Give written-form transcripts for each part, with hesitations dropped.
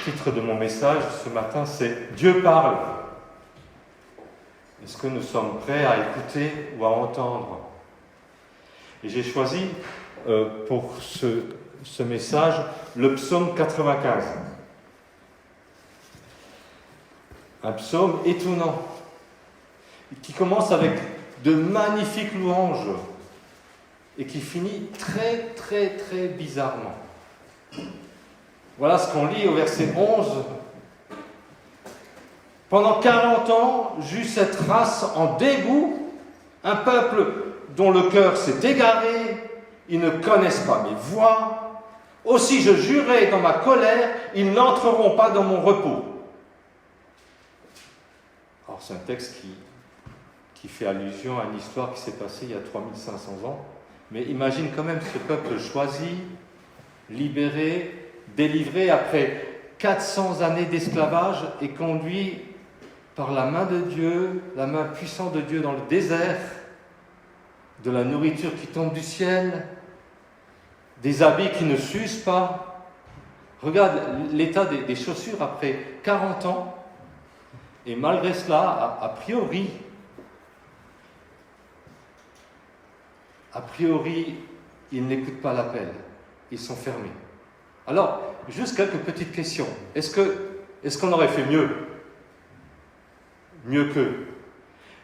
Le titre de mon message ce matin, c'est « Dieu parle ». Est-ce que nous sommes prêts à écouter ou à entendre? Et j'ai choisi pour ce message le psaume 95. Un psaume étonnant, qui commence avec de magnifiques louanges et qui finit très, très, très bizarrement. Voilà ce qu'on lit au verset 11. Pendant 40 ans, j'eus cette race en dégoût, un peuple dont le cœur s'est égaré, ils ne connaissent pas mes voies. Aussi je jurai dans ma colère, ils n'entreront pas dans mon repos. Alors c'est un texte qui fait allusion à une histoire qui s'est passée il y a 3500 ans. Mais imagine quand même ce peuple choisi, libéré, délivré après 400 années d'esclavage et conduit par la main de Dieu, la main puissante de Dieu dans le désert, de la nourriture qui tombe du ciel, des habits qui ne s'usent pas. Regarde l'état des chaussures après 40 ans. Et malgré cela, a priori, ils n'écoutent pas l'appel. Ils sont fermés. Alors, juste quelques petites questions. Est-ce qu'on aurait fait mieux? Mieux qu'eux?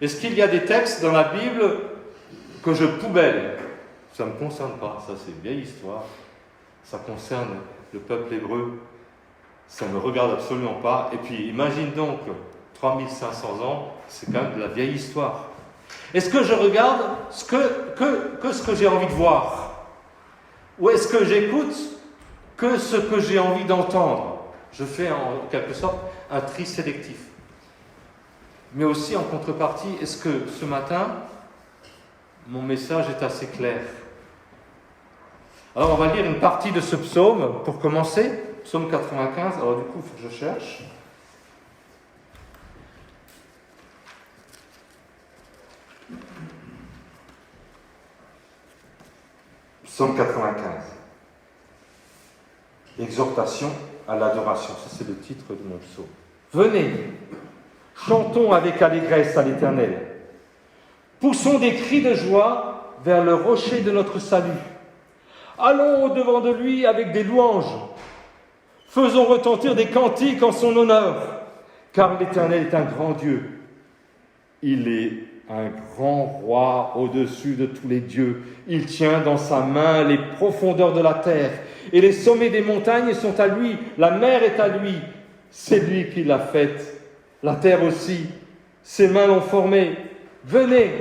Est-ce qu'il y a des textes dans la Bible que je poubelle? Ça ne me concerne pas, ça c'est une vieille histoire. Ça concerne le peuple hébreu. Ça ne me regarde absolument pas. Et puis, imagine donc, 3500 ans, c'est quand même de la vieille histoire. Est-ce que je regarde ce que j'ai envie de voir? Ou est-ce que j'écoute que ce que j'ai envie d'entendre? Je fais en quelque sorte un tri sélectif. Mais aussi en contrepartie, est-ce que ce matin, mon message est assez clair? Alors on va lire une partie de ce psaume pour commencer, psaume 95. Alors du coup, il faut que je cherche. Psaume 95. Exhortation à l'adoration. Ça, c'est le titre de mon psaume. Venez, chantons avec allégresse à l'Éternel. Poussons des cris de joie vers le rocher de notre salut. Allons au-devant de lui avec des louanges. Faisons retentir des cantiques en son honneur, car l'Éternel est un grand Dieu. Il est un grand roi au-dessus de tous les dieux. Il tient dans sa main les profondeurs de la terre, et les sommets des montagnes sont à lui. La mer est à lui. C'est lui qui l'a faite. La terre aussi. Ses mains l'ont formée. Venez,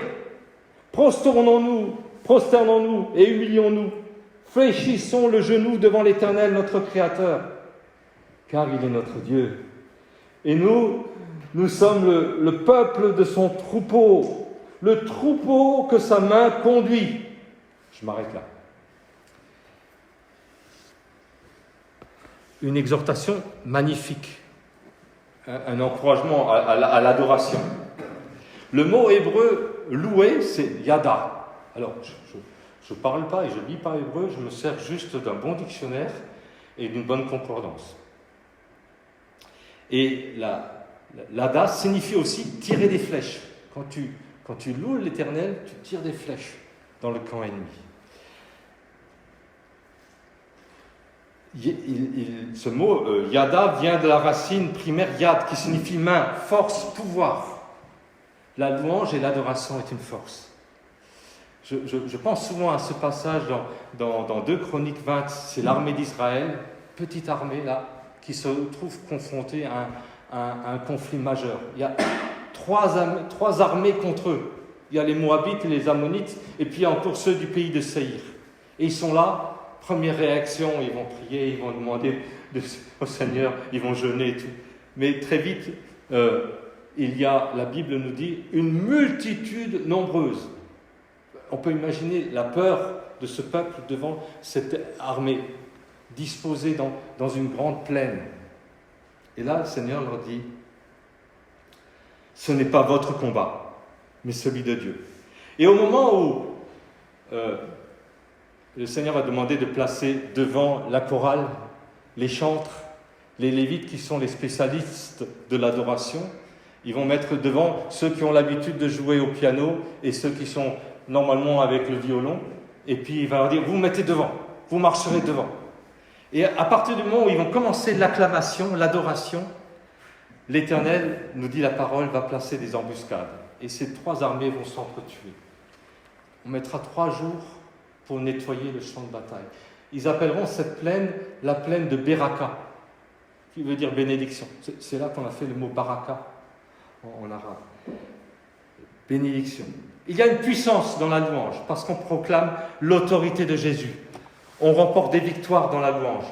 prosternons-nous et humilions-nous. Fléchissons le genou devant l'Éternel, notre Créateur, car il est notre Dieu. Et nous sommes le peuple de son troupeau, le troupeau que sa main conduit. Je m'arrête là. Une exhortation magnifique, un encouragement à l'adoration. Le mot hébreu louer, c'est yada. Alors, je ne parle pas et je ne lis pas hébreu, je me sers juste d'un bon dictionnaire et d'une bonne concordance. Et l'ada signifie aussi tirer des flèches. Quand tu loues l'Éternel, tu tires des flèches dans le camp ennemi. Ce mot yada vient de la racine primaire yad, qui signifie main, force, pouvoir. La louange et l'adoration est une force. Je pense souvent à ce passage dans 2 Chroniques 20, c'est l'armée d'Israël, petite armée là, qui se trouve confrontée à un conflit majeur. Il y a trois armées contre eux. Il y a les Moabites et les Ammonites, et puis il y a encore ceux du pays de Séhir. Et ils sont là, première réaction, ils vont prier, ils vont demander au Seigneur, ils vont jeûner et tout. Mais très vite, il y a, la Bible nous dit, une multitude nombreuse. On peut imaginer la peur de ce peuple devant cette armée disposée dans une grande plaine. Et là, le Seigneur leur dit, ce n'est pas votre combat, mais celui de Dieu. Et au moment où le Seigneur a demandé de placer devant la chorale les chantres, Les Lévites, qui sont les spécialistes de l'adoration, ils vont mettre devant ceux qui ont l'habitude de jouer au piano et ceux qui sont normalement avec le violon. Et puis il va leur dire, vous mettez devant, vous marcherez devant. Et à partir du moment où ils vont commencer l'acclamation, l'adoration, l'Éternel, nous dit la parole, va placer des embuscades. Et ces 3 armées vont s'entretuer. On mettra 3 jours pour nettoyer le champ de bataille. Ils appelleront cette plaine la plaine de Beraka, qui veut dire bénédiction. C'est là qu'on a fait le mot baraka en arabe. Bénédiction. Il y a une puissance dans la louange, parce qu'on proclame l'autorité de Jésus. On remporte des victoires dans la louange.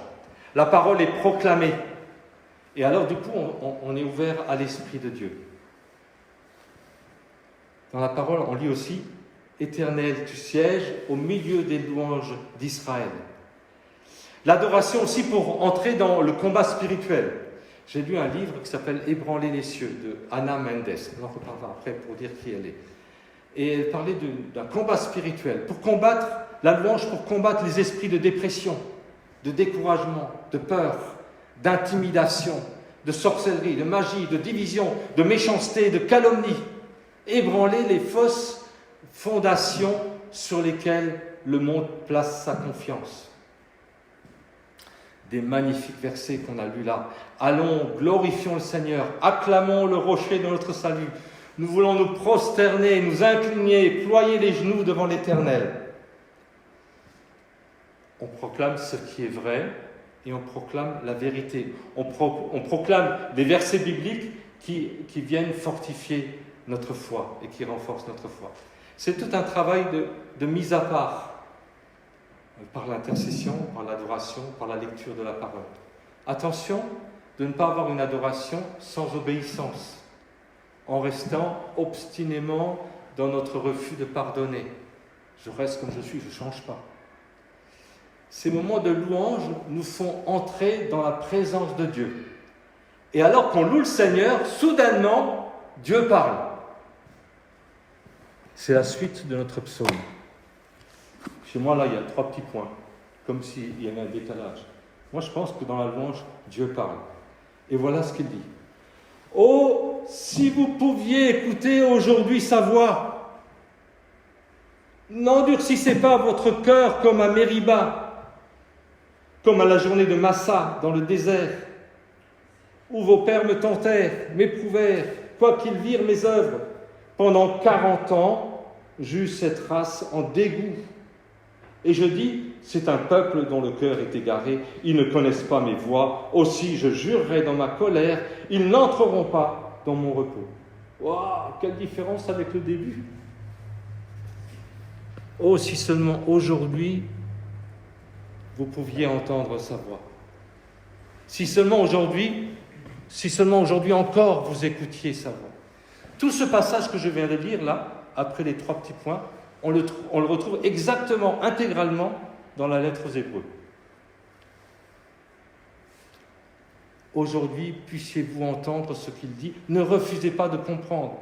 La parole est proclamée. Et alors, du coup, on est ouvert à l'Esprit de Dieu. Dans la parole, on lit aussi « Éternel, tu sièges au milieu des louanges d'Israël ». L'adoration aussi pour entrer dans le combat spirituel. J'ai lu un livre qui s'appelle « Ébranler les cieux » de Hannah Mendes. On en reparlera après pour dire qui elle est. Et elle parlait d'un combat spirituel. Pour combattre la louange, pour combattre les esprits de dépression, de découragement, de peur, d'intimidation, de sorcellerie, de magie, de division, de méchanceté, de calomnie. Ébranler les fausses fondations sur lesquelles le monde place sa confiance. Des magnifiques versets qu'on a lus là. Allons, glorifions le Seigneur, acclamons le rocher de notre salut. Nous voulons nous prosterner, nous incliner, ployer les genoux devant l'Éternel. On proclame ce qui est vrai et on proclame la vérité. On proclame des versets bibliques qui viennent fortifier notre foi et qui renforcent notre foi. C'est tout un travail de mise à part par l'intercession, par l'adoration, par la lecture de la parole. Attention de ne pas avoir une adoration sans obéissance, en restant obstinément dans notre refus de pardonner. Je reste comme je suis, je ne change pas. Ces moments de louange nous font entrer dans la présence de Dieu. Et alors qu'on loue le Seigneur, soudainement, Dieu parle. C'est la suite de notre psaume. Chez moi, là, il y a 3 petits points, comme s'il y avait un décalage. Moi, je pense que dans la louange, Dieu parle. Et voilà ce qu'il dit. « Oh, si vous pouviez écouter aujourd'hui sa voix, n'endurcissez pas votre cœur comme à Mériba, comme à la journée de Massa dans le désert, où vos pères me tentèrent, m'éprouvèrent, quoiqu'ils virent mes œuvres. Pendant 40 ans, j'eus cette race en dégoût. Et je dis, c'est un peuple dont le cœur est égaré, ils ne connaissent pas mes voies, aussi je jurerai dans ma colère, ils n'entreront pas dans mon repos. Waouh, quelle différence avec le début! Oh, si seulement aujourd'hui, vous pouviez entendre sa voix. Si seulement aujourd'hui encore, vous écoutiez sa voix. Tout ce passage que je viens de lire là, après les 3 petits points, on le retrouve exactement, intégralement dans la lettre aux Hébreux. Aujourd'hui, puissiez-vous entendre ce qu'il dit. Ne refusez pas de comprendre.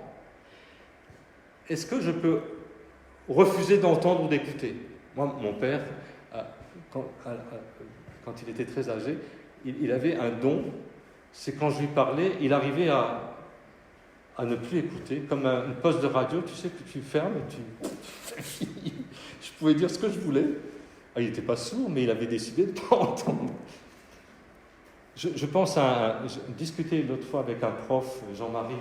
Est-ce que je peux refuser d'entendre ou d'écouter? Moi, mon père, quand il était très âgé, il avait un don. C'est quand je lui parlais, il arrivait à ne plus écouter, comme une poste de radio, tu sais, que tu fermes et je pouvais dire ce que je voulais. Il n'était pas sourd, mais il avait décidé de ne pas entendre. Je pense à discuter l'autre fois avec un prof, Jean-Marie,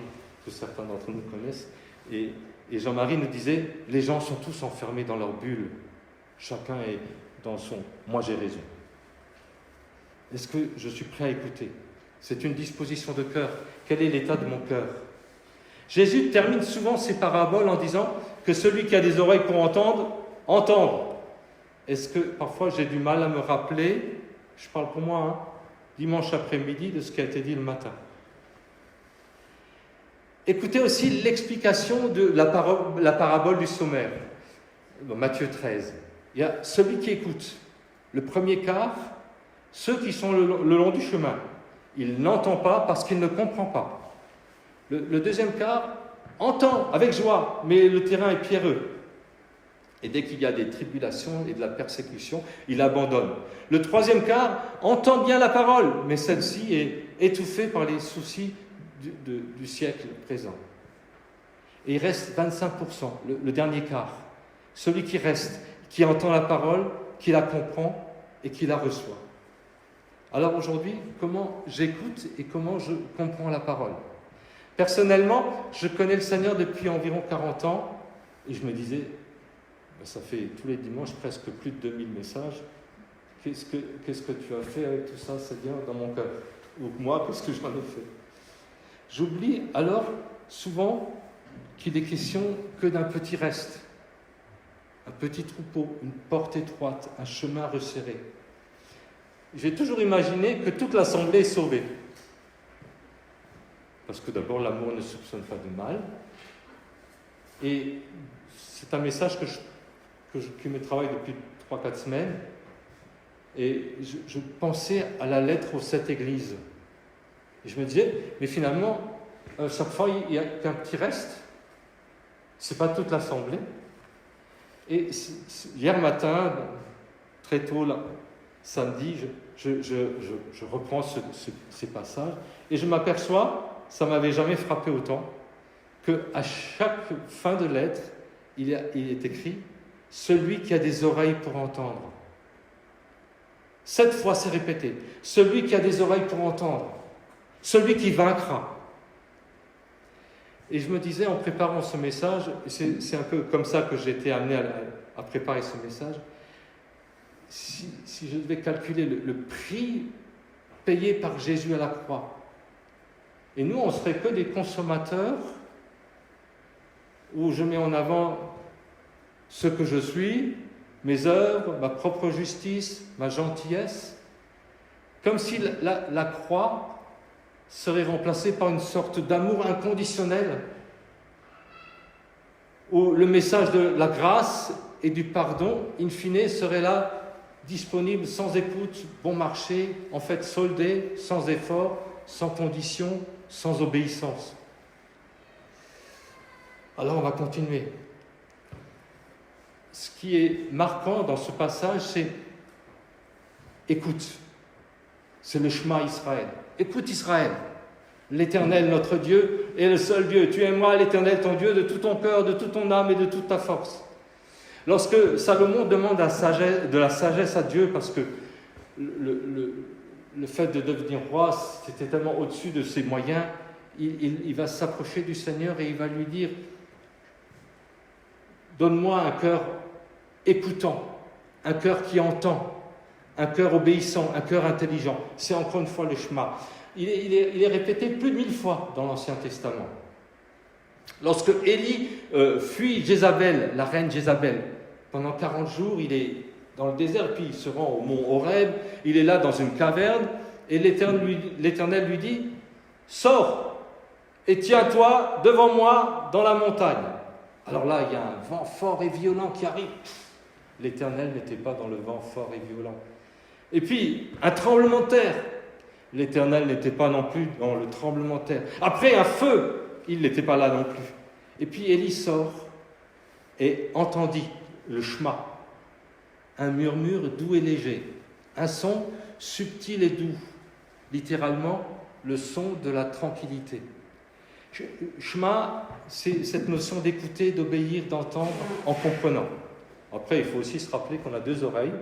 que certains d'entre nous connaissent, et Jean-Marie nous disait, les gens sont tous enfermés dans leur bulle, chacun est dans son « moi j'ai raison ». Est-ce que je suis prêt à écouter? C'est une disposition de cœur. Quel est l'état de mon cœur? Jésus termine souvent ses paraboles en disant que celui qui a des oreilles pour entendre, entende. Est-ce que parfois j'ai du mal à me rappeler, je parle pour moi, dimanche après-midi, de ce qui a été dit le matin? Écoutez aussi l'explication de la parabole du sommaire, dans Matthieu 13. Il y a celui qui écoute. Le premier quart, ceux qui sont le long du chemin. Il n'entend pas parce qu'il ne comprend pas. Le deuxième quart entend avec joie, mais le terrain est pierreux. Et dès qu'il y a des tribulations et de la persécution, il abandonne. Le troisième quart entend bien la parole, mais celle-ci est étouffée par les soucis du siècle présent. Et il reste 25%, le dernier quart. Celui qui reste, qui entend la parole, qui la comprend et qui la reçoit. Alors aujourd'hui, comment j'écoute et comment je comprends la parole? Personnellement, je connais le Seigneur depuis environ 40 ans et je me disais, ça fait tous les dimanches presque plus de 2000 messages. Qu'est-ce que tu as fait avec tout ça, Seigneur, dans mon cœur? Ou moi, qu'est-ce que j'en ai fait? J'oublie alors souvent qu'il est question que d'un petit reste, un petit troupeau, une porte étroite, un chemin resserré. J'ai toujours imaginé que toute l'assemblée est sauvée. Parce que d'abord, l'amour ne soupçonne pas de mal. Et c'est un message qui me travaille depuis 3-4 semaines. Et je pensais à la lettre aux 7 églises. Et je me disais, mais finalement, chaque fois, il n'y a qu'un petit reste. Ce n'est pas toute l'assemblée. Et hier matin, très tôt, là, samedi, je reprends ces passages et je m'aperçois, ça ne m'avait jamais frappé autant, qu'à chaque fin de lettre, il est écrit « Celui qui a des oreilles pour entendre ». 7 fois c'est répété. « Celui qui a des oreilles pour entendre ». Celui qui vaincra. Et je me disais, en préparant ce message, c'est un peu comme ça que j'ai été amené à préparer ce message, si je devais calculer le prix payé par Jésus à la croix, et nous, on ne serait que des consommateurs, où je mets en avant ce que je suis, mes œuvres, ma propre justice, ma gentillesse, comme si la croix serait remplacée par une sorte d'amour inconditionnel, où le message de la grâce et du pardon, in fine, serait là, disponible sans écoute, bon marché, en fait soldé, sans effort, sans condition, sans obéissance. Alors on va continuer. Ce qui est marquant dans ce passage, c'est écoute. C'est le Shema Israël. Écoute Israël, l'Éternel notre Dieu est le seul Dieu. Tu aimeras l'Éternel ton Dieu de tout ton cœur, de toute ton âme et de toute ta force. Lorsque Salomon demande de la sagesse à Dieu, parce que le fait de devenir roi, c'était tellement au-dessus de ses moyens, il va s'approcher du Seigneur et il va lui dire « Donne-moi un cœur écoutant, un cœur qui entend, un cœur obéissant, un cœur intelligent. » C'est encore une fois le Shema. Il est répété plus de 1000 fois dans l'Ancien Testament. Lorsque Élie fuit Jézabel, la reine Jézabel, pendant 40 jours, il est dans le désert, puis il se rend au mont Horeb, il est là dans une caverne, et l'Éternel lui dit « Sors et tiens-toi devant moi dans la montagne. » Alors là, il y a un vent fort et violent qui arrive. L'Éternel n'était pas dans le vent fort et violent. Et puis, un tremblement de terre. L'Éternel n'était pas non plus dans le tremblement de terre. Après, un feu. Il n'était pas là non plus. Et puis, Élie sort et entendit le Shema. Un murmure doux et léger. Un son subtil et doux. Littéralement, le son de la tranquillité. Shema, c'est cette notion d'écouter, d'obéir, d'entendre en comprenant. Après, il faut aussi se rappeler qu'on a 2 oreilles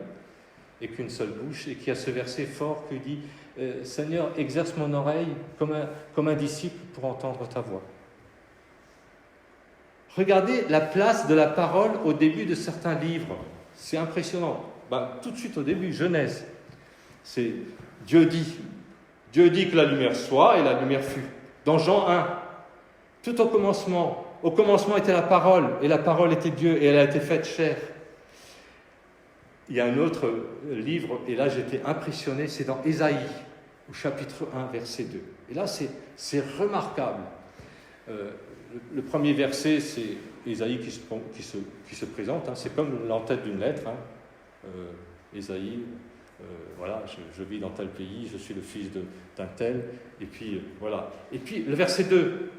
et qu'une seule bouche, et qu'il y a ce verset fort qui dit « Seigneur, exerce mon oreille comme un disciple pour entendre ta voix. » Regardez la place de la parole au début de certains livres. C'est impressionnant. Tout de suite au début, Genèse. C'est Dieu dit que la lumière soit, et la lumière fut. Dans Jean 1, tout au commencement était la parole, et la parole était Dieu, et elle a été faite chair. Il y a un autre livre, et là j'étais impressionné, c'est dans Ésaïe, au chapitre 1, verset 2. Et là c'est remarquable. Le premier verset, c'est Ésaïe qui se présente, c'est comme l'entête d'une lettre. Ésaïe, voilà, je vis dans tel pays, je suis le fils d'un tel, et puis voilà. Et puis le verset 2,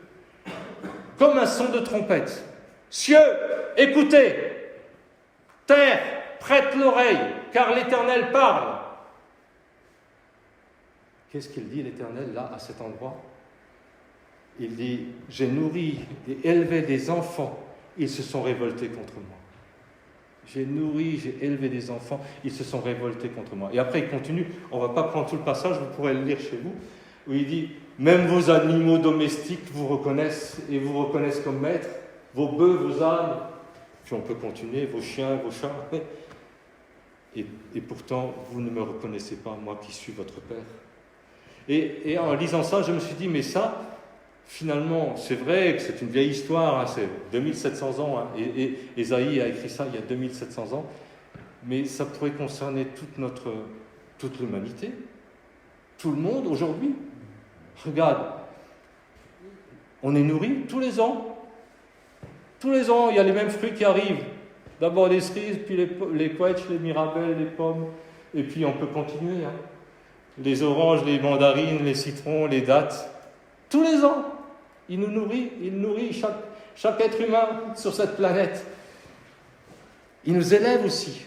comme un son de trompette, cieux, écoutez, Terre, prête l'oreille, car l'Éternel parle. Qu'est-ce qu'il dit l'Éternel là, à cet endroit? Il dit, j'ai nourri et élevé des enfants, ils se sont révoltés contre moi. J'ai nourri, j'ai élevé des enfants, ils se sont révoltés contre moi. Et après, il continue, on ne va pas prendre tout le passage, vous pourrez le lire chez vous, où il dit, même vos animaux domestiques vous reconnaissent et vous reconnaissent comme maître, vos bœufs, vos ânes, puis on peut continuer, vos chiens, vos chats, et pourtant, vous ne me reconnaissez pas, moi qui suis votre Père. Et en lisant ça, je me suis dit, mais ça, finalement, c'est vrai que c'est une vieille histoire, hein, c'est 2700 ans, hein, et Ésaïe a écrit ça il y a 2700 ans, mais ça pourrait concerner toute l'humanité, tout le monde aujourd'hui. Regarde, on est nourri tous les ans. Tous les ans, il y a les mêmes fruits qui arrivent. D'abord les cerises, puis les quetchs, les mirabelles, les pommes, et puis on peut continuer. Hein. Les oranges, les mandarines, les citrons, les dattes. Tous les ans, il nous nourrit, il nourrit chaque être humain sur cette planète. Il nous élève aussi.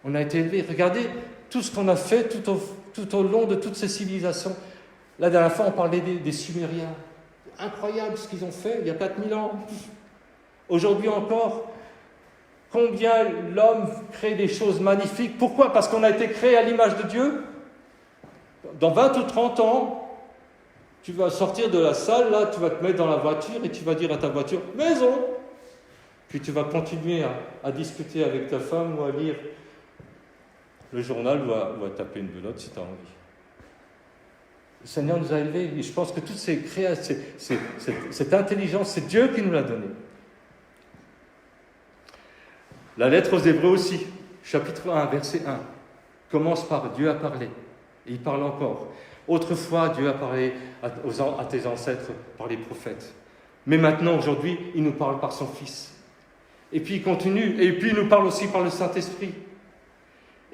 On a été élevés. Regardez tout ce qu'on a fait tout au long de toutes ces civilisations. La dernière fois, on parlait des Sumériens. Incroyable ce qu'ils ont fait il y a 4000 ans. Aujourd'hui encore, combien l'homme crée des choses magnifiques. Pourquoi? Parce qu'on a été créé à l'image de Dieu. Dans 20 ou 30 ans, tu vas sortir de la salle, là, tu vas te mettre dans la voiture et tu vas dire à ta voiture « Maison !» Puis tu vas continuer à discuter avec ta femme ou à lire le journal ou à taper une belote si tu as envie. Le Seigneur nous a élevés et je pense que toutes ces créations, cette intelligence, c'est Dieu qui nous l'a donnée. La lettre aux Hébreux aussi, chapitre 1, verset 1, commence par « Dieu a parlé ». Et il parle encore. Autrefois, Dieu a parlé à tes ancêtres par les prophètes. Mais maintenant, aujourd'hui, il nous parle par son Fils. Et puis il continue, et puis il nous parle aussi par le Saint-Esprit.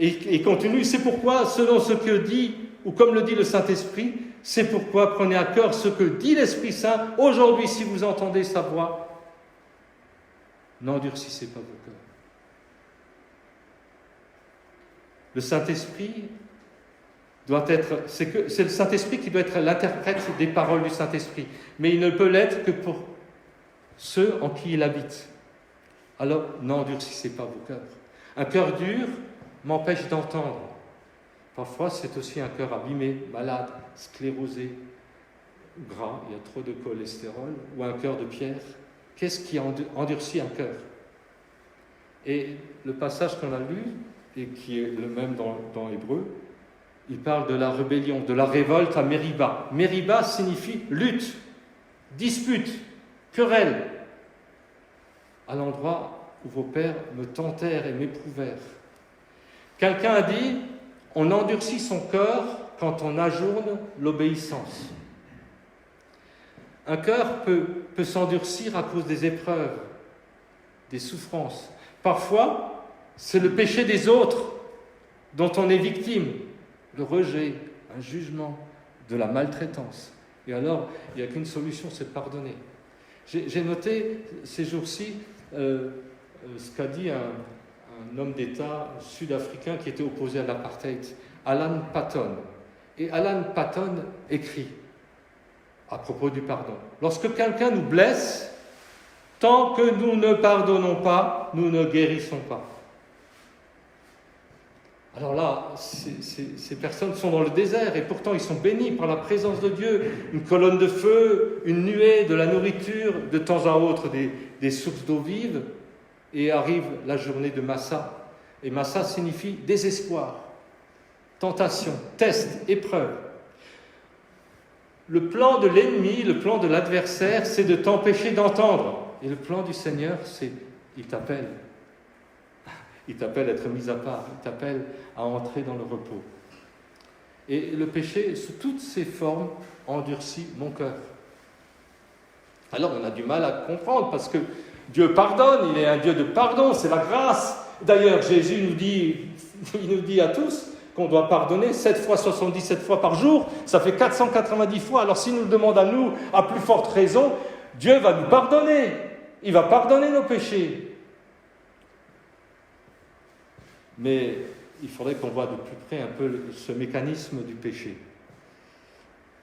Et il continue, c'est pourquoi, selon ce que dit, ou comme le dit le Saint-Esprit, c'est pourquoi prenez à cœur ce que dit l'Esprit Saint. Aujourd'hui, si vous entendez sa voix, n'endurcissez pas vos cœurs. Le Saint-Esprit c'est le Saint-Esprit qui doit être l'interprète des paroles du Saint-Esprit. Mais il ne peut l'être que pour ceux en qui il habite. Alors, n'endurcissez pas vos cœurs. Un cœur dur m'empêche d'entendre. Parfois, c'est aussi un cœur abîmé, malade, sclérosé, gras, il y a trop de cholestérol, ou un cœur de pierre. Qu'est-ce qui endurcit un cœur? Et le passage qu'on a lu, et qui est le même dans Hébreu, il parle de la rébellion, de la révolte à Mériba. Mériba signifie lutte, dispute, querelle. À l'endroit où vos pères me tentèrent et m'éprouvèrent. Quelqu'un a dit, on endurcit son cœur quand on ajourne l'obéissance. Un cœur peut s'endurcir à cause des épreuves, des souffrances. Parfois, c'est le péché des autres dont on est victime. Le rejet, un jugement, de la maltraitance. Et alors, il n'y a qu'une solution, c'est de pardonner. J'ai noté ces jours-ci ce qu'a dit un homme d'État sud-africain qui était opposé à l'apartheid, Alan Paton. Et Alan Paton écrit à propos du pardon. Lorsque quelqu'un nous blesse, tant que nous ne pardonnons pas, nous ne guérissons pas. Alors là, ces personnes sont dans le désert et pourtant ils sont bénis par la présence de Dieu. Une colonne de feu, une nuée, de la nourriture, de temps à autre des sources d'eau vive. Et arrive la journée de Massa. Et Massa signifie désespoir, tentation, test, épreuve. Le plan de l'ennemi, le plan de l'adversaire, c'est de t'empêcher d'entendre. Et le plan du Seigneur, c'est il t'appelle. Il t'appelle à être mis à part, il t'appelle à entrer dans le repos. Et le péché, sous toutes ses formes, endurcit mon cœur. Alors on a du mal à comprendre parce que Dieu pardonne, il est un Dieu de pardon, c'est la grâce. D'ailleurs, Jésus nous dit à tous qu'on doit pardonner 7 fois 77 fois par jour, ça fait 490 fois. Alors s'il nous le demande à nous, à plus forte raison, Dieu va nous pardonner. Il va pardonner nos péchés. Mais il faudrait qu'on voit de plus près un peu ce mécanisme du péché.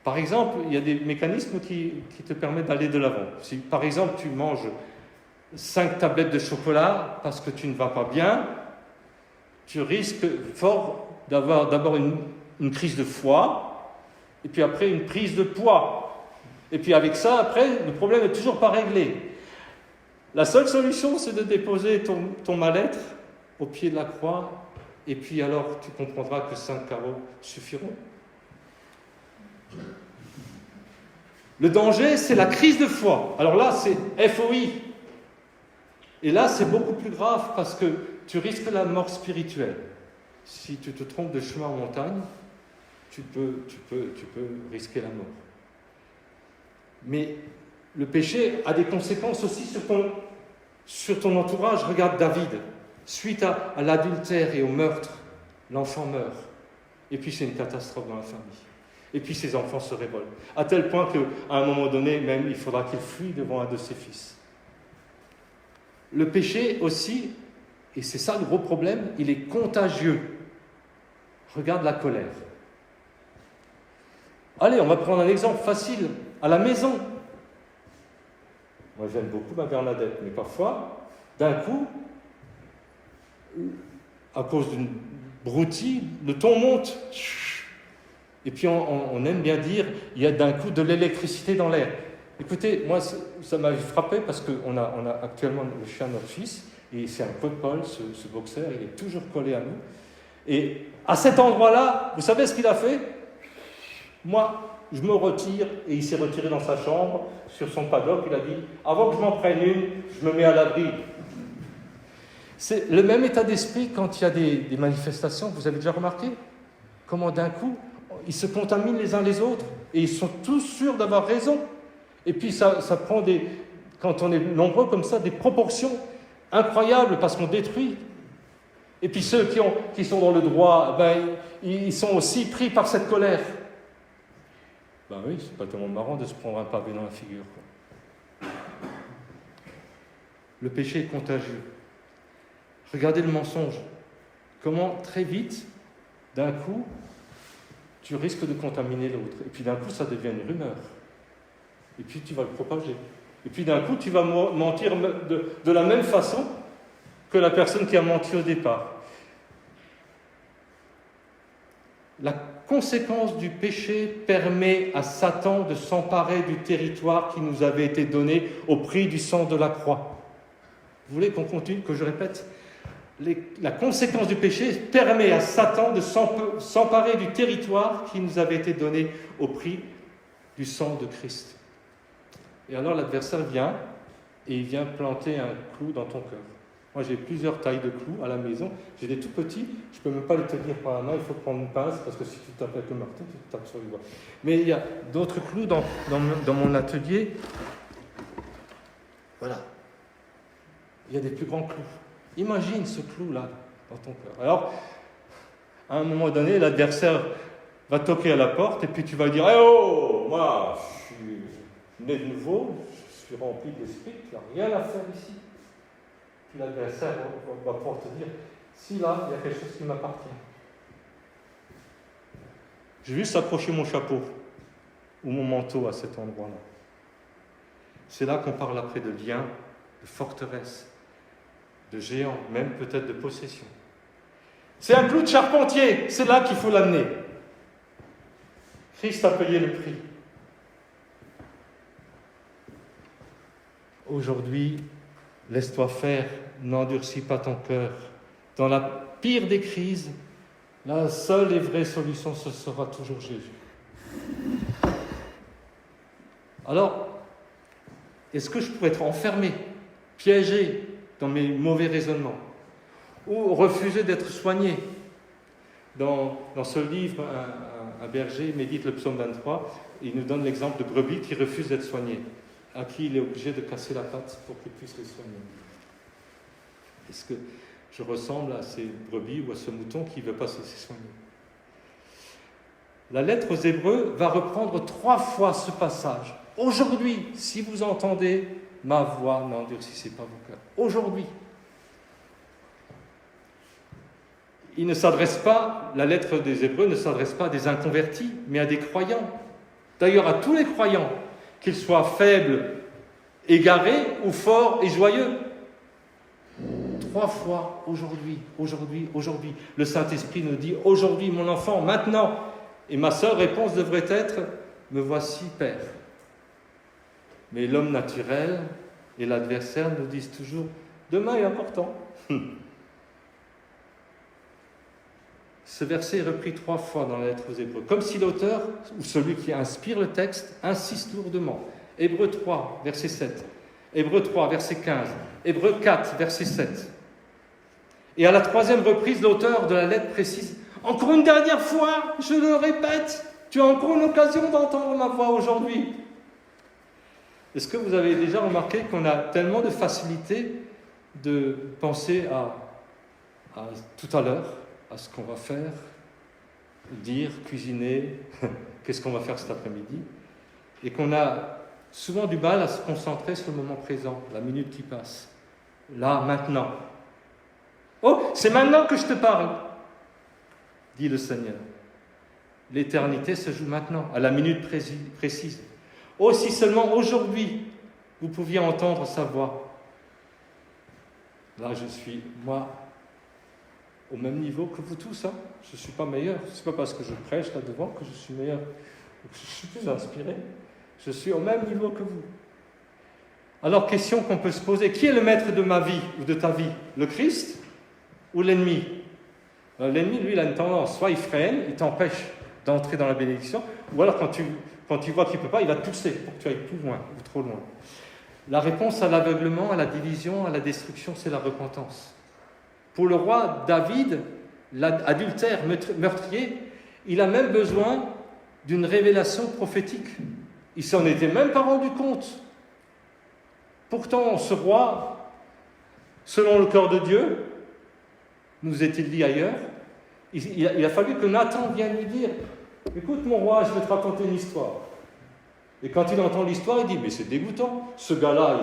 Par exemple, il y a des mécanismes qui te permettent d'aller de l'avant. Si par exemple tu manges 5 tablettes de chocolat parce que tu ne vas pas bien, tu risques fort d'avoir d'abord une crise de foie, et puis après une prise de poids. Et puis avec ça, après, le problème n'est toujours pas réglé. La seule solution, c'est de déposer ton mal-être au pied de la croix, et puis alors tu comprendras que 5 carreaux suffiront. Le danger, c'est la crise de foi. Alors là, c'est FOI. Et là, c'est beaucoup plus grave parce que tu risques la mort spirituelle. Si tu te trompes de chemin en montagne, tu peux risquer la mort. Mais le péché a des conséquences aussi sur ton entourage. Regarde David. Suite à l'adultère et au meurtre, l'enfant meurt. Et puis c'est une catastrophe dans la famille. Et puis ses enfants se révoltent. À tel point qu'à un moment donné, même, il faudra qu'il fuit devant un de ses fils. Le péché aussi, et c'est ça le gros problème, il est contagieux. Regarde la colère. Allez, on va prendre un exemple facile. À la maison. Moi, j'aime beaucoup ma Bernadette, mais parfois, d'un coup, à cause d'une broutille, le ton monte. Et puis, on aime bien dire, il y a d'un coup de l'électricité dans l'air. Écoutez, moi, ça m'avait frappé parce qu'on a actuellement le chien de notre fils, et c'est un code-pol, ce boxer, il est toujours collé à nous. Et à cet endroit-là, vous savez ce qu'il a fait ? Moi, je me retire, et il s'est retiré dans sa chambre, sur son paddock, il a dit « Avant que je m'en prenne une, je me mets à l'abri. » C'est le même état d'esprit quand il y a des manifestations, vous avez déjà remarqué ? Comment d'un coup, ils se contaminent les uns les autres, et ils sont tous sûrs d'avoir raison. Et puis ça prend quand on est nombreux comme ça, des proportions incroyables, parce qu'on détruit. Et puis ceux qui sont dans le droit, ils sont aussi pris par cette colère. Ben oui, c'est pas tellement marrant de se prendre un pavé dans la figure, quoi. Le péché est contagieux. Regardez le mensonge. Comment très vite, d'un coup, tu risques de contaminer l'autre. Et puis d'un coup, ça devient une rumeur. Et puis tu vas le propager. Et puis d'un coup, tu vas mentir de la même façon que la personne qui a menti au départ. La conséquence du péché permet à Satan de s'emparer du territoire qui nous avait été donné au prix du sang de la croix. Vous voulez qu'on continue, que je répète ? La conséquence du péché permet à Satan de s'emparer du territoire qui nous avait été donné au prix du sang de Christ. Et alors l'adversaire vient, et il vient planter un clou dans ton cœur. Moi j'ai plusieurs tailles de clous à la maison, j'ai des tout petits, je ne peux même pas les tenir par la main, il faut prendre une pince, parce que si tu tapes avec le marteau, tu tapes sur les doigts. Mais il y a d'autres clous dans mon atelier. Voilà. Il y a des plus grands clous. Imagine ce clou-là dans ton cœur. Alors, à un moment donné, l'adversaire va toquer à la porte et puis tu vas dire « Eh oh, moi, je suis né de nouveau, je suis rempli d'esprit, tu n'as rien à faire ici. » Puis l'adversaire va pouvoir te dire « Si là, il y a quelque chose qui m'appartient. » J'ai juste accroché mon chapeau ou mon manteau à cet endroit-là. C'est là qu'on parle après de lien, de forteresse, de géant, même peut-être de possession. C'est un clou de charpentier, c'est là qu'il faut l'amener. Christ a payé le prix. Aujourd'hui, laisse-toi faire, n'endurcis pas ton cœur. Dans la pire des crises, la seule et vraie solution, ce sera toujours Jésus. Alors, est-ce que je pourrais être enfermé, piégé dans mes mauvais raisonnements, ou refuser d'être soigné? Dans ce livre, un berger médite le psaume 23, et il nous donne l'exemple de brebis qui refuse d'être soigné, à qui il est obligé de casser la patte pour qu'il puisse les soigner. Est-ce que je ressemble à ces brebis ou à ce mouton qui ne veut pas se soigner? La lettre aux Hébreux va reprendre 3 fois ce passage. Aujourd'hui, si vous entendez ma voix, n'endurcissez pas vos cœurs. Aujourd'hui. il ne s'adresse pas, la lettre des Hébreux ne s'adresse pas à des inconvertis, mais à des croyants. D'ailleurs, à tous les croyants, qu'ils soient faibles, égarés ou forts et joyeux. 3 fois, aujourd'hui, aujourd'hui, aujourd'hui. Le Saint-Esprit nous dit, aujourd'hui, mon enfant, maintenant. Et ma seule réponse devrait être, me voici, Père. Mais l'homme naturel et l'adversaire nous disent toujours, demain est important. Ce verset est repris 3 fois dans la lettre aux Hébreux, comme si l'auteur, ou celui qui inspire le texte, insiste lourdement. Hébreux 3, verset 7. Hébreux 3, verset 15. Hébreux 4, verset 7. Et à la 3e reprise, l'auteur de la lettre précise « Encore une dernière fois, je le répète, tu as encore une occasion d'entendre ma voix aujourd'hui. » Est-ce que vous avez déjà remarqué qu'on a tellement de facilité de penser à tout à l'heure, à ce qu'on va faire, dire, cuisiner, qu'est-ce qu'on va faire cet après-midi, et qu'on a souvent du mal à se concentrer sur le moment présent, la minute qui passe, là, maintenant. Oh, c'est maintenant que je te parle, dit le Seigneur. L'éternité se joue maintenant, à la minute précise. Oh, si seulement aujourd'hui, vous pouviez entendre sa voix. Là, je suis, moi, au même niveau que vous tous. Je ne suis pas meilleur. Ce n'est pas parce que je prêche là devant que je suis meilleur. Je suis plus inspiré. Je suis au même niveau que vous. Alors, question qu'on peut se poser. Qui est le maître de ma vie ou de ta vie? Le Christ ou l'ennemi? L'ennemi, lui, il a une tendance. Soit il freine, il t'empêche d'entrer dans la bénédiction, ou alors quand tu vois qu'il ne peut pas, il va te pousser pour que tu ailles plus loin ou trop loin. La réponse à l'aveuglement, à la division, à la destruction, c'est la repentance. Pour le roi David, l'adultère meurtrier, il a même besoin d'une révélation prophétique. Il s'en était même pas rendu compte. Pourtant, ce roi, selon le cœur de Dieu, nous est-il dit ailleurs, il a fallu que Nathan vienne lui dire « Écoute mon roi, je vais te raconter une histoire. » Et quand il entend l'histoire, il dit « Mais c'est dégoûtant, ce gars-là,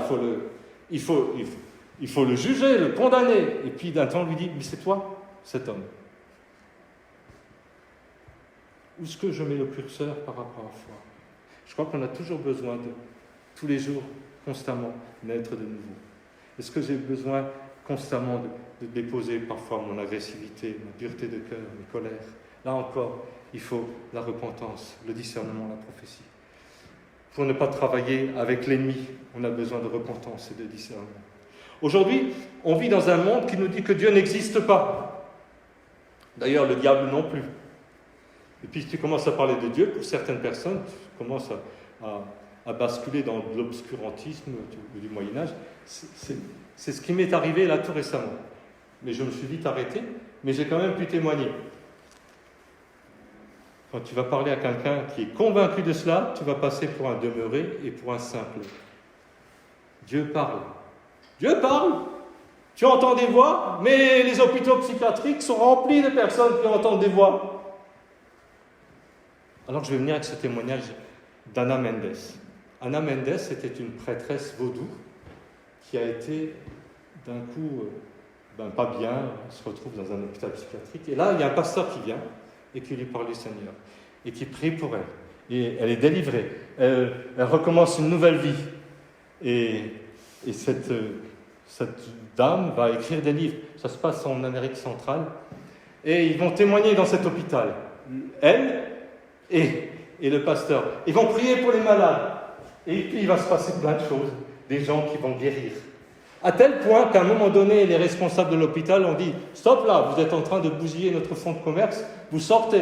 il faut le juger, le condamner. » Et puis Nathan lui dit « Mais c'est toi, cet homme. » Où est-ce que je mets le curseur par rapport à la foi? Je crois qu'on a toujours besoin de, tous les jours, constamment, naître de nouveau. Est-ce que j'ai besoin constamment de déposer parfois mon agressivité, ma dureté de cœur, mes colères? Là encore, il faut la repentance, le discernement, la prophétie. Pour ne pas travailler avec l'ennemi, on a besoin de repentance et de discernement. Aujourd'hui, on vit dans un monde qui nous dit que Dieu n'existe pas. D'ailleurs, le diable non plus. Et puis tu commences à parler de Dieu, pour certaines personnes, tu commences à basculer dans l'obscurantisme du Moyen-Âge. C'est ce qui m'est arrivé là tout récemment. Mais je me suis vite arrêté, mais j'ai quand même pu témoigner. Quand tu vas parler à quelqu'un qui est convaincu de cela, tu vas passer pour un demeuré et pour un simple. Dieu parle. Dieu parle. Tu entends des voix, mais les hôpitaux psychiatriques sont remplis de personnes qui entendent des voix. Alors je vais venir avec ce témoignage d'Anna Mendes. Anna Mendes était une prêtresse vaudou qui a été d'un coup pas bien, elle se retrouve dans un hôpital psychiatrique. Et là, il y a un pasteur qui vient et qui lui parle du Seigneur et qui prie pour elle. Et elle est délivrée. Elle recommence une nouvelle vie. Et cette dame va écrire des livres. Ça se passe en Amérique centrale. Et ils vont témoigner dans cet hôpital. Elle et le pasteur. Ils vont prier pour les malades. Et puis il va se passer plein de choses. Des gens qui vont guérir. À tel point qu'à un moment donné, les responsables de l'hôpital ont dit « Stop là, vous êtes en train de bousiller notre fonds de commerce, vous sortez !»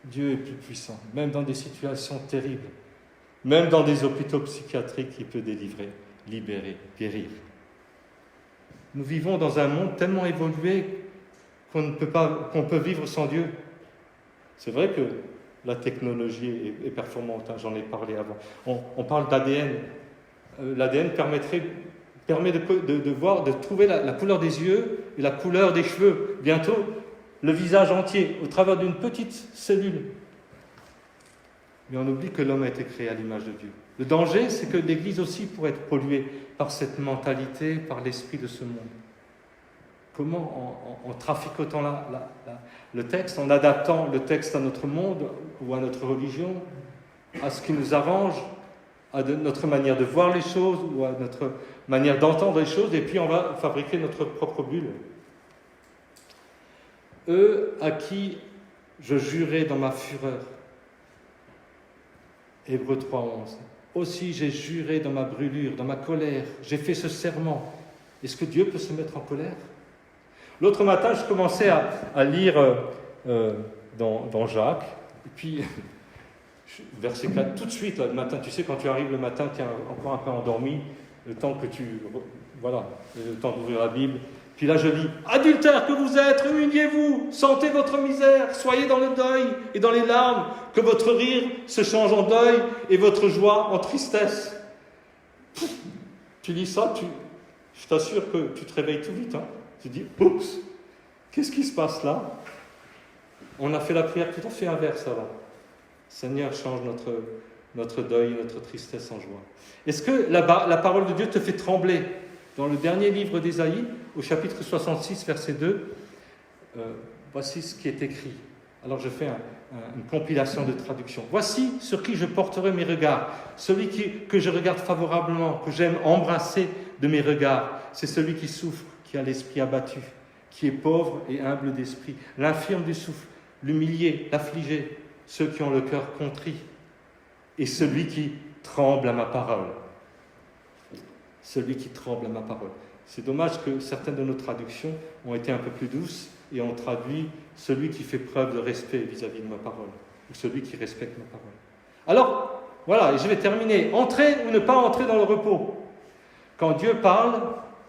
Dieu est plus puissant, même dans des situations terribles, même dans des hôpitaux psychiatriques, il peut délivrer, libérer, guérir. Nous vivons dans un monde tellement évolué qu'on peut vivre sans Dieu. C'est vrai que la technologie est performante, j'en ai parlé avant. On parle d'ADN. L'ADN permet de voir, de trouver la couleur des yeux et la couleur des cheveux. Bientôt, le visage entier, au travers d'une petite cellule. Mais on oublie que l'homme a été créé à l'image de Dieu. Le danger, c'est que l'Église aussi pourrait être polluée par cette mentalité, par l'esprit de ce monde. Comment en traficotant le texte, en adaptant le texte à notre monde ou à notre religion, à ce qui nous arrange, à notre manière de voir les choses ou à notre manière d'entendre les choses, et puis on va fabriquer notre propre bulle. Eux à qui je jurai dans ma fureur. Hébreux 3:11. Aussi j'ai juré dans ma brûlure, dans ma colère, j'ai fait ce serment. Est-ce que Dieu peut se mettre en colère? L'autre matin, je commençais à lire dans Jacques, et puis verset 4, tout de suite, là, le matin, tu sais, quand tu arrives le matin, tu es encore un peu endormi, le temps que le temps d'ouvrir la Bible. Puis là, je lis, adultères que vous êtes, humiliez-vous, sentez votre misère, soyez dans le deuil et dans les larmes, que votre rire se change en deuil et votre joie en tristesse. Tu lis ça, je t'assure que tu te réveilles tout vite. Tu dis, oups, qu'est-ce qui se passe là? On a fait la prière tout à fait inverse alors. Seigneur, change notre deuil, notre tristesse en joie. Est-ce que la parole de Dieu te fait trembler? Dans le dernier livre d'Ésaïe, au chapitre 66, verset 2, voici ce qui est écrit. Alors je fais une compilation de traductions. Voici sur qui je porterai mes regards. Celui que je regarde favorablement, que j'aime embrasser de mes regards. C'est celui qui souffre, qui a l'esprit abattu, qui est pauvre et humble d'esprit. L'infirme du souffle, l'humilié, l'affligé, ceux qui ont le cœur contrit. Et celui qui tremble à ma parole. Celui qui tremble à ma parole. C'est dommage que certaines de nos traductions ont été un peu plus douces et ont traduit celui qui fait preuve de respect vis-à-vis de ma parole, ou celui qui respecte ma parole. Alors, voilà, et je vais terminer. Entrer ou ne pas entrer dans le repos. Quand Dieu parle,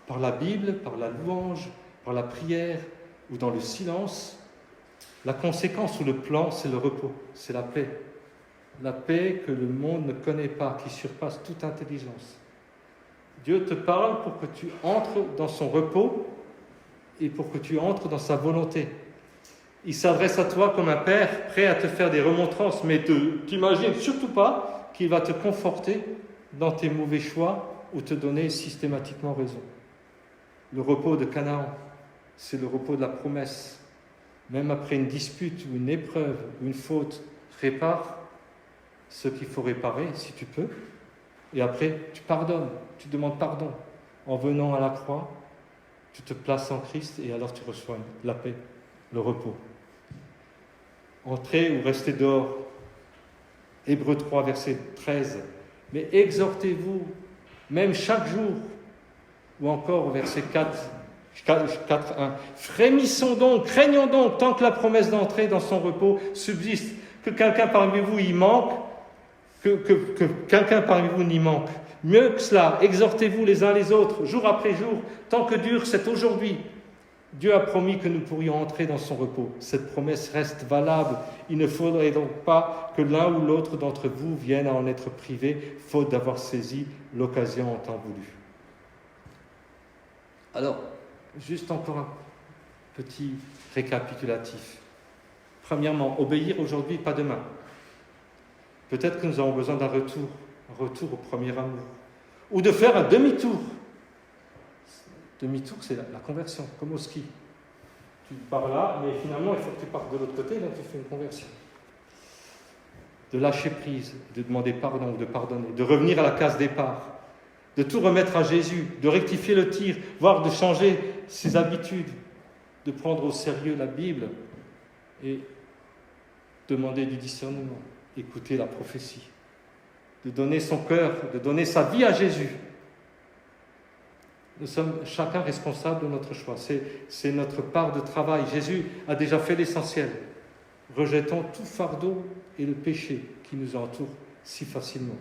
par la Bible, par la louange, par la prière ou dans le silence, la conséquence ou le plan, c'est le repos, c'est la paix. La paix que le monde ne connaît pas, qui surpasse toute intelligence. Dieu te parle pour que tu entres dans son repos et pour que tu entres dans sa volonté. Il s'adresse à toi comme un père prêt à te faire des remontrances, mais t'imagines surtout pas qu'il va te conforter dans tes mauvais choix ou te donner systématiquement raison. Le repos de Canaan, c'est le repos de la promesse. Même après une dispute ou une épreuve ou une faute, répare ce qu'il faut réparer si tu peux. Et après, tu pardonnes, tu demandes pardon. En venant à la croix, tu te places en Christ et alors tu reçois la paix, le repos. Entrez ou restez dehors. Hébreux 3, verset 13. Mais exhortez-vous, même chaque jour. Ou encore, verset 4:1. Frémissons donc, craignons donc, tant que la promesse d'entrer dans son repos subsiste, que quelqu'un parmi vous y manque, que quelqu'un parmi vous n'y manque. Mieux que cela, exhortez-vous les uns les autres, jour après jour, tant que dure cet aujourd'hui. Dieu a promis que nous pourrions entrer dans son repos. Cette promesse reste valable. Il ne faudrait donc pas que l'un ou l'autre d'entre vous vienne à en être privé, faute d'avoir saisi l'occasion en temps voulu. Alors, juste encore un petit récapitulatif. Premièrement, obéir aujourd'hui, pas demain. Peut-être que nous avons besoin d'un retour au premier amour, ou de faire un demi-tour. Demi-tour, c'est la conversion, comme au ski. Tu pars là, mais finalement, il faut que tu partes de l'autre côté, donc tu fais une conversion. De lâcher prise, de demander pardon, de pardonner, de revenir à la case départ, de tout remettre à Jésus, de rectifier le tir, voire de changer ses habitudes, de prendre au sérieux la Bible et demander du discernement, écouter la prophétie, de donner son cœur, de donner sa vie à Jésus. Nous sommes chacun responsable de notre choix. C'est notre part de travail. Jésus a déjà fait l'essentiel. Rejetons tout fardeau et le péché qui nous entoure si facilement.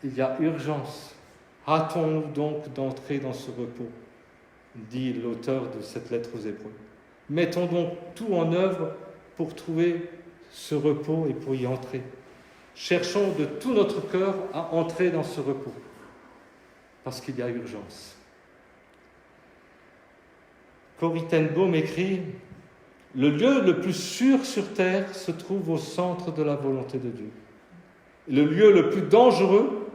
Il y a urgence. Hâtons-nous donc d'entrer dans ce repos, dit l'auteur de cette lettre aux Hébreux. Mettons donc tout en œuvre pour trouver ce repos et pour y entrer. Cherchons de tout notre cœur à entrer dans ce repos, parce qu'il y a urgence. Corrie ten Boom écrit « Le lieu le plus sûr sur terre se trouve au centre de la volonté de Dieu. Le lieu le plus dangereux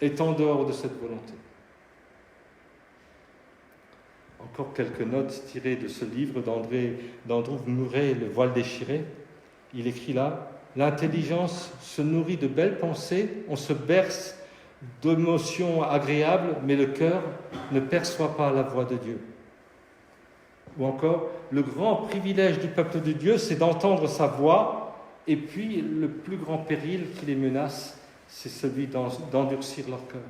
est en dehors de cette volonté. » encore quelques notes tirées de ce livre d'Andrew Murray, Le voile déchiré. Il écrit là, « L'intelligence se nourrit de belles pensées, on se berce d'émotions agréables, mais le cœur ne perçoit pas la voix de Dieu. » Ou encore, « Le grand privilège du peuple de Dieu, c'est d'entendre sa voix, et puis le plus grand péril qui les menace, c'est celui d'endurcir leur cœur. »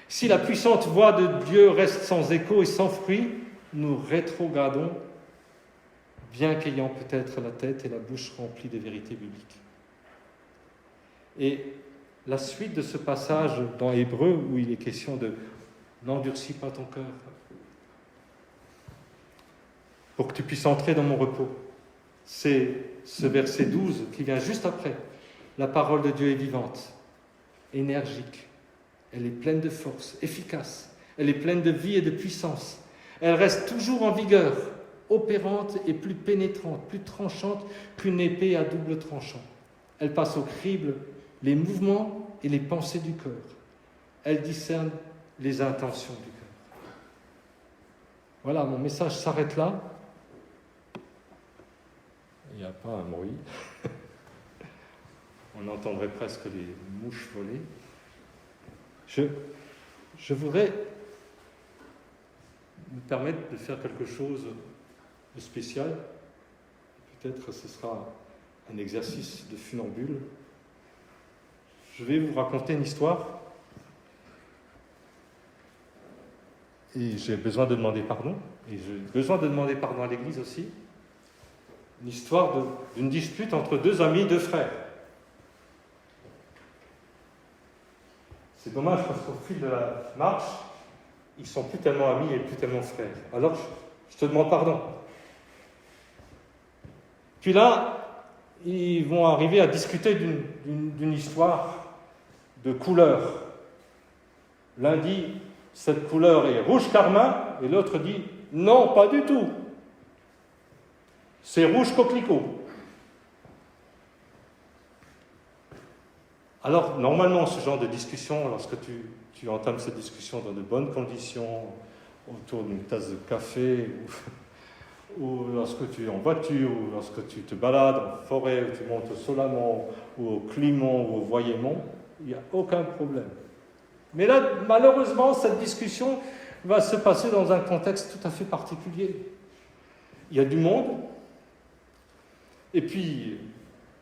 Si la puissante voix de Dieu reste sans écho et sans fruit, nous rétrogradons, bien qu'ayant peut-être la tête et la bouche remplies de vérités bibliques. Et la suite de ce passage dans Hébreu, où il est question de « n'endurcis pas ton cœur » pour que tu puisses entrer dans mon repos. C'est ce verset 12 qui vient juste après. La parole de Dieu est vivante, énergique, elle est pleine de force, efficace, elle est pleine de vie et de puissance. Elle reste toujours en vigueur, opérante et plus pénétrante, plus tranchante qu'une épée à double tranchant. Elle passe au crible les mouvements et les pensées du cœur. Elle discerne les intentions du cœur. Voilà, mon message s'arrête là. Il n'y a pas un bruit. On entendrait presque les mouches voler. Je voudrais me permettre de faire quelque chose de spécial. Peut-être que ce sera un exercice de funambule. Je vais vous raconter une histoire. Et j'ai besoin de demander pardon. Et j'ai besoin de demander pardon à l'Église aussi. Une histoire d'une dispute entre deux amis, deux frères. C'est dommage parce qu'au fil de la marche, ils ne sont plus tellement amis et plus tellement frères. Alors, je te demande pardon. Puis là, ils vont arriver à discuter d'une histoire de couleur. L'un dit, cette couleur est rouge carmin, et l'autre dit, non, pas du tout. C'est rouge coquelicot. Alors, normalement, ce genre de discussion, lorsque tu entames cette discussion dans de bonnes conditions, autour d'une tasse de café, ou lorsque tu es en voiture, ou lorsque tu te balades en forêt, ou tu montes au Solamont, ou au Climont, ou au Voyemont, il n'y a aucun problème. Mais là, malheureusement, cette discussion va se passer dans un contexte tout à fait particulier. Il y a du monde, et puis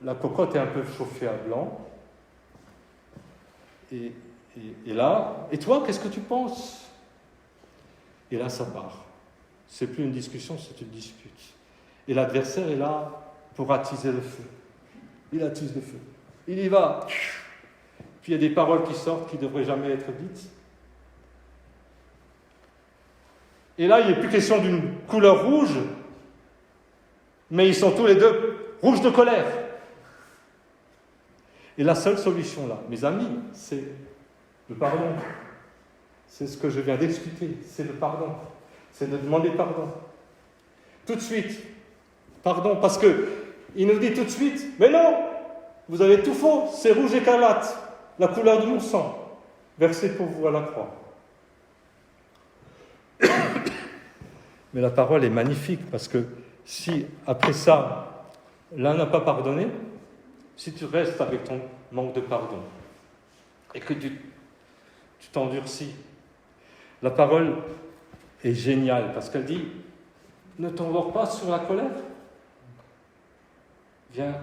la cocotte est un peu chauffée à blanc. Et là, et toi, qu'est-ce que tu penses? Et là, ça part. C'est plus une discussion, c'est une dispute. Et l'adversaire est là pour attiser le feu. Il attise le feu. Il y va. Puis il y a des paroles qui sortent qui ne devraient jamais être dites. Et là, il n'est plus question d'une couleur rouge, mais ils sont tous les deux rouges de colère. Et la seule solution là, mes amis, c'est le pardon. C'est ce que je viens d'expliquer, c'est le pardon. C'est de demander pardon. Tout de suite. Pardon, parce qu'il nous dit tout de suite, mais non, vous avez tout faux, c'est rouge écarlate, la couleur de mon sang, versé pour vous à la croix. Mais la parole est magnifique, parce que si, après ça, l'un n'a pas pardonné, si tu restes avec ton manque de pardon et que tu t'endurcis, la parole est géniale parce qu'elle dit « Ne t'endors pas sur la colère. Viens,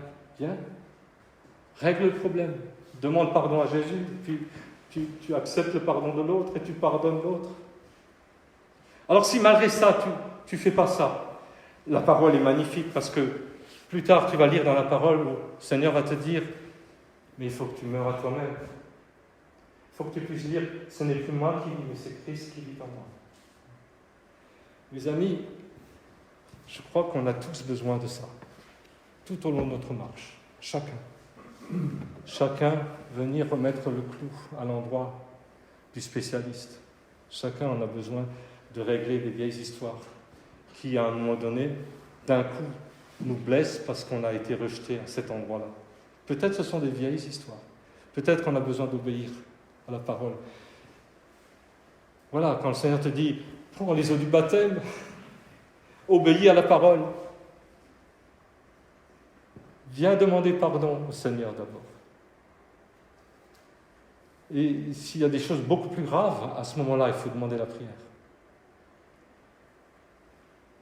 règle le problème. Demande pardon à Jésus, puis tu acceptes le pardon de l'autre et tu pardonnes l'autre. » Alors si malgré ça, tu ne fais pas ça, la parole est magnifique parce que plus tard, tu vas lire dans la parole où le Seigneur va te dire « Mais il faut que tu meures à toi-même. Il faut que tu puisses dire « Ce n'est plus moi qui vis, mais c'est Christ qui vit en moi. » Mes amis, je crois qu'on a tous besoin de ça, tout au long de notre marche, chacun. Chacun venir remettre le clou à l'endroit du spécialiste. Chacun en a besoin de régler des vieilles histoires qui, à un moment donné, d'un coup, nous blessent parce qu'on a été rejeté à cet endroit-là. Peut-être ce sont des vieilles histoires. Peut-être qu'on a besoin d'obéir à la parole. Voilà, quand le Seigneur te dit Prends les eaux du baptême. Obéis à la parole. Viens demander pardon au Seigneur d'abord. Et s'il y a des choses beaucoup plus graves, à ce moment-là, il faut demander la prière.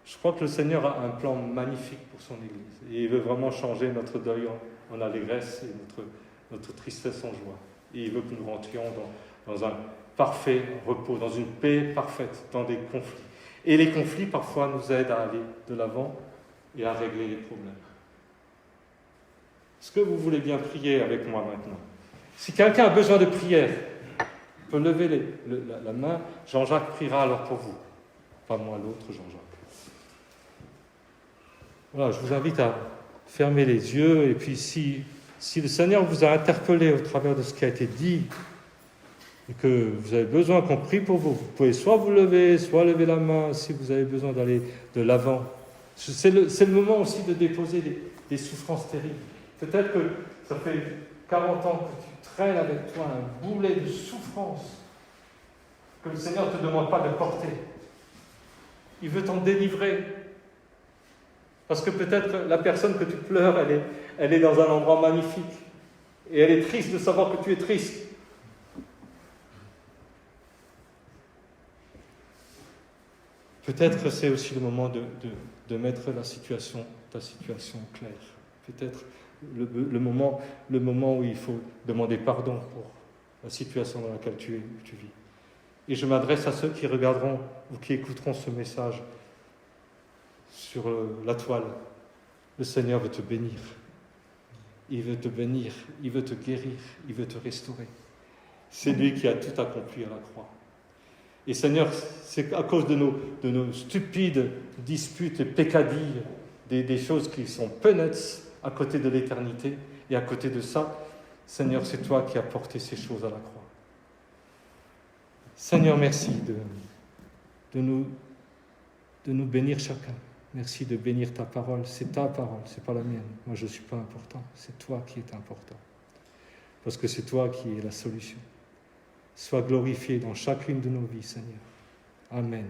Je crois que le Seigneur a un plan magnifique pour son Église. Et il veut vraiment changer notre deuil en allégresse et notre tristesse en joie. Et il veut que nous rentrions dans un parfait repos, dans une paix parfaite, dans des conflits. Et les conflits, parfois, nous aident à aller de l'avant et à régler les problèmes. Est-ce que vous voulez bien prier avec moi maintenant? Si quelqu'un a besoin de prière, il peut lever la main. Jean-Jacques priera alors pour vous. Pas moi, l'autre Jean-Jacques. Voilà, je vous invite à fermer les yeux. Et puis si le Seigneur vous a interpellé au travers de ce qui a été dit, et que vous avez besoin qu'on prie pour vous, vous pouvez soit vous lever, soit lever la main si vous avez besoin d'aller de l'avant. C'est le moment aussi de déposer des souffrances terribles. Peut-être que ça fait 40 ans que tu traînes avec toi un boulet de souffrance que le Seigneur ne te demande pas de porter. Il veut t'en délivrer. Parce que peut-être que la personne que tu pleures, elle est dans un endroit magnifique. Et elle est triste de savoir que tu es triste. Peut-être que c'est aussi le moment de mettre ta situation claire. Peut-être le moment où il faut demander pardon pour la situation dans laquelle tu vis. Et je m'adresse à ceux qui regarderont ou qui écouteront ce message sur la toile. Le Seigneur veut te bénir. Il veut te bénir, il veut te guérir, il veut te restaurer. C'est lui qui a tout accompli à la croix. Et Seigneur, c'est à cause de nos stupides disputes et peccadilles, des choses qui sont peanuts à côté de l'éternité, et à côté de ça, Seigneur, c'est toi qui as porté ces choses à la croix. Seigneur, merci de nous bénir chacun. Merci de bénir ta parole. C'est ta parole, c'est pas la mienne. Moi, je ne suis pas important. C'est toi qui es important. Parce que c'est toi qui es la solution. Sois glorifié dans chacune de nos vies, Seigneur. Amen.